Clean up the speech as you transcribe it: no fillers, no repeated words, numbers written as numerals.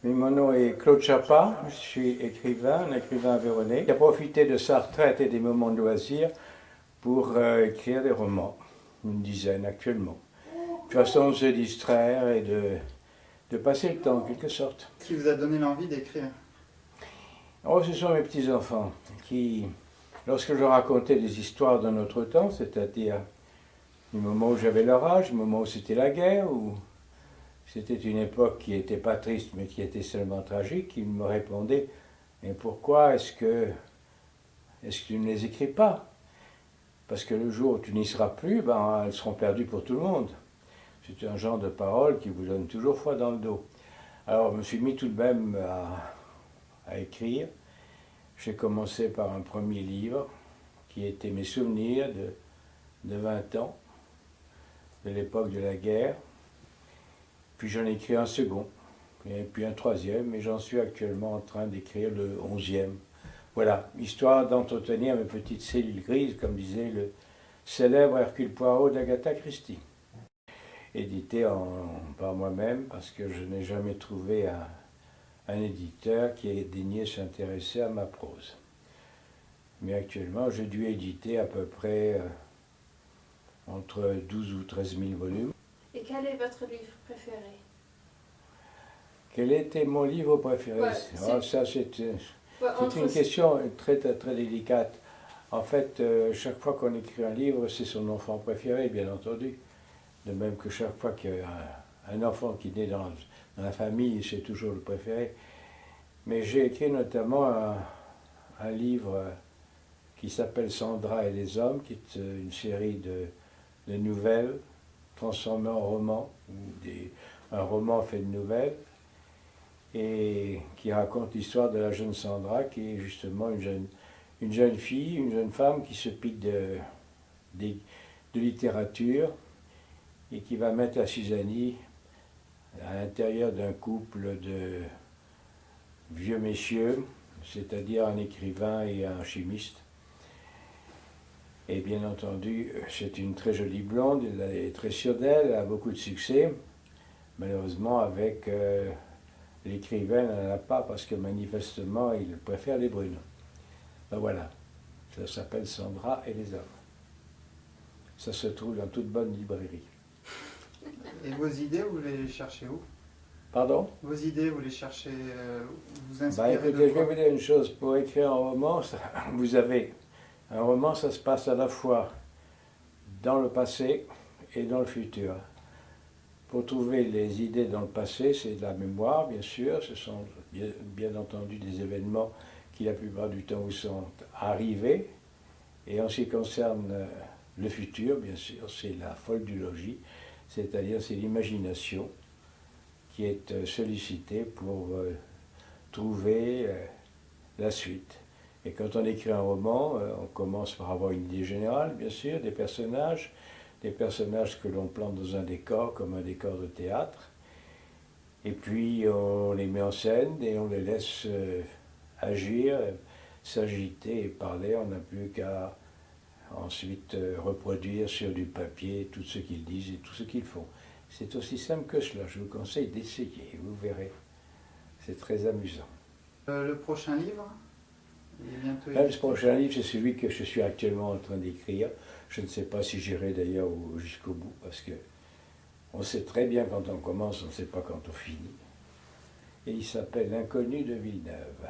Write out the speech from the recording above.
Oui, mon nom est Claude Chapa, je suis écrivain, un écrivain aveyronnais qui a profité de sa retraite et des moments de loisirs pour écrire des romans, une dizaine actuellement. De toute façon, de se distraire et de passer le temps en quelque sorte. Qui vous a donné l'envie d'écrire? Oh, ce sont mes petits-enfants qui, lorsque je racontais des histoires de notre temps, c'est-à-dire du moment où j'avais leur âge, du moment où c'était la guerre, où c'était une époque qui n'était pas triste mais qui était seulement tragique, ils me répondaient « Mais pourquoi est-ce que tu ne les écris pas? Parce que le jour où tu n'y seras plus, ben, elles seront perdues pour tout le monde. » C'est un genre de parole qui vous donne toujours froid dans le dos. Alors je me suis mis tout de même à écrire. J'ai commencé par un premier livre qui était mes souvenirs de 20 ans, de l'époque de la guerre. Puis j'en ai écrit un second, et puis un troisième, et j'en suis actuellement en train d'écrire le 11e. Voilà, histoire d'entretenir mes petites cellules grises, comme disait le célèbre Hercule Poirot d'Agatha Christie. Édité par moi-même, parce que je n'ai jamais trouvé un éditeur qui ait daigné s'intéresser à ma prose. Mais actuellement, j'ai dû éditer à peu près entre 12 ou 13 000 volumes. Et quel est votre livre préféré? Quel était mon livre préféré? Ouais, ça, c'est une question très, très délicate. En fait, chaque fois qu'on écrit un livre, c'est son enfant préféré, bien entendu. De même que chaque fois qu'il y a un enfant qui naît dans la famille, c'est toujours le préféré. Mais j'ai écrit notamment un livre qui s'appelle Sandra et les hommes, qui est une série de nouvelles transformées en romans, un roman fait de nouvelles, et qui raconte l'histoire de la jeune Sandra, qui est justement une jeune fille, une jeune femme qui se pique de littérature et qui va mettre la Suzanne à l'intérieur d'un couple de vieux messieurs, c'est-à-dire un écrivain et un chimiste. Et bien entendu, c'est une très jolie blonde, elle est très sûre d'elle, elle a beaucoup de succès. Malheureusement, avec l'écrivain, elle n'en a pas parce que manifestement, il préfère les brunes. Ben voilà, ça s'appelle Sandra et les hommes. Ça se trouve dans toute bonne librairie. Et vos idées, vous les cherchez où? Pardon? Vos idées, vous les cherchez, vous Ben inspirez écoutez, de je vais quoi? vous dire une chose, pour écrire un roman, vous avez un roman, ça se passe à la fois dans le passé et dans le futur. Pour trouver les idées dans le passé, c'est de la mémoire, bien sûr, ce sont bien entendu des événements qui la plupart du temps vous sont arrivés. Et en ce qui concerne le futur, bien sûr, c'est la folle du logis, c'est-à-dire c'est l'imagination qui est sollicitée pour trouver la suite. Et quand on écrit un roman, on commence par avoir une idée générale, bien sûr, des personnages que l'on plante dans un décor, comme un décor de théâtre. Et puis on les met en scène et on les laisse agir, s'agiter et parler. On n'a plus qu'à ensuite reproduire sur du papier tout ce qu'ils disent et tout ce qu'ils font. C'est aussi simple que cela. Je vous conseille d'essayer, vous verrez. C'est très amusant. Le prochain livre, il est bientôt Même ce prochain livre, c'est celui que je suis actuellement en train d'écrire. Je ne sais pas si j'irai d'ailleurs jusqu'au bout, parce que on sait très bien quand on commence, on ne sait pas quand on finit. Et il s'appelle L'inconnu de Villeneuve.